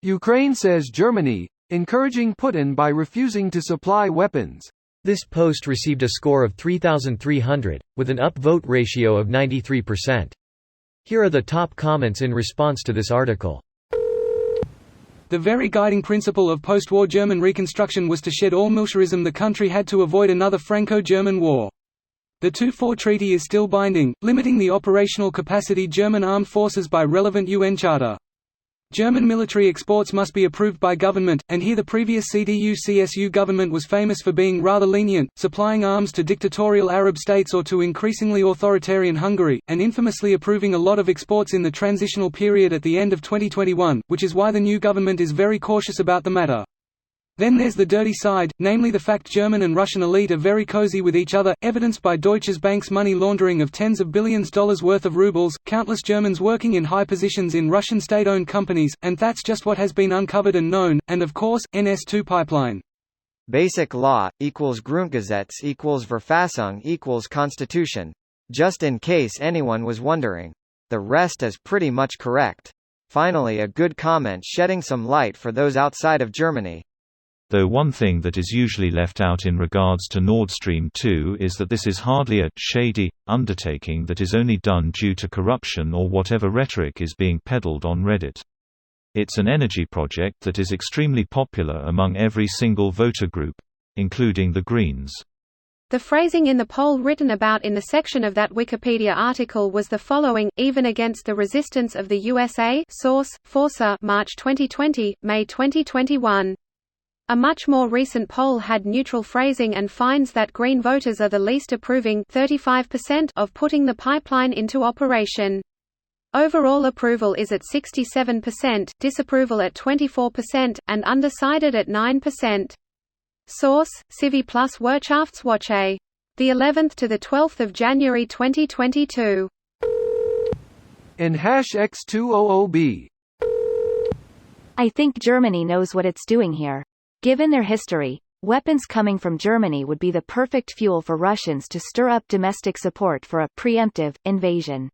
Ukraine says Germany, encouraging Putin by refusing to supply weapons. This post received a score of 3,300, with an upvote ratio of 93%. Here are the top comments in response to this article. The very guiding principle of post-war German reconstruction was to shed all militarism. The country had to avoid another Franco-German war. The 2-4 Treaty is still binding, limiting the operational capacity German armed forces by relevant UN Charter. German military exports must be approved by government, and here the previous CDU-CSU government was famous for being rather lenient, supplying arms to dictatorial Arab states or to increasingly authoritarian Hungary, and infamously approving a lot of exports in the transitional period at the end of 2021, which is why the new government is very cautious about the matter. Then there's the dirty side, namely the fact German and Russian elite are very cozy with each other, evidenced by Deutsche Bank's money laundering of tens of billions worth of rubles, countless Germans working in high positions in Russian state-owned companies, and that's just what has been uncovered and known, and of course, NS2 pipeline. Basic law equals Grundgesetz equals Verfassung equals Constitution. Just in case anyone was wondering. The rest is pretty much correct. Finally, a good comment shedding some light for those outside of Germany. Though one thing that is usually left out in regards to Nord Stream 2 is that this is hardly a «shady» undertaking that is only done due to corruption or whatever rhetoric is being peddled on Reddit. It's an energy project that is extremely popular among every single voter group, including the Greens. The phrasing in the poll written about in the section of that Wikipedia article was the following: even against the resistance of the USA. Source: Forza, March 2020, May 2021. A much more recent poll had neutral phrasing and finds that Green voters are the least approving 35% of putting the pipeline into operation. Overall approval is at 67%, disapproval at 24%, and undecided at 9%. Source: Civi plus Wirtschaftswoche. The 11th to the 12th of January 2022. In #X200B. I think Germany knows what it's doing here. Given their history, weapons coming from Germany would be the perfect fuel for Russians to stir up domestic support for a preemptive invasion.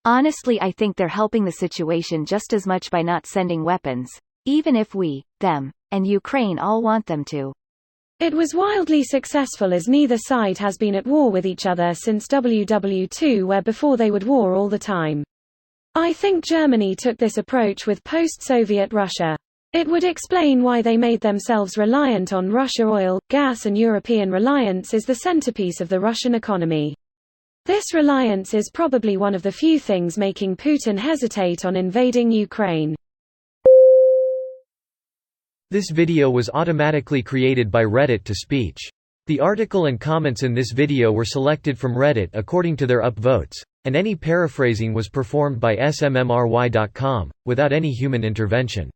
Honestly, I think they're helping the situation just as much by not sending weapons, even if we, them, and Ukraine all want them to. It was wildly successful as neither side has been at war with each other since WW2, where before they would war all the time. I think Germany took this approach with post-Soviet Russia. It would explain why they made themselves reliant on Russia. Oil, gas and European reliance is the centerpiece of the Russian economy. This reliance is probably one of the few things making Putin hesitate on invading Ukraine. This video was automatically created by Reddit to speech. The article and comments in this video were selected from Reddit according to their upvotes, and any paraphrasing was performed by smmry.com, without any human intervention.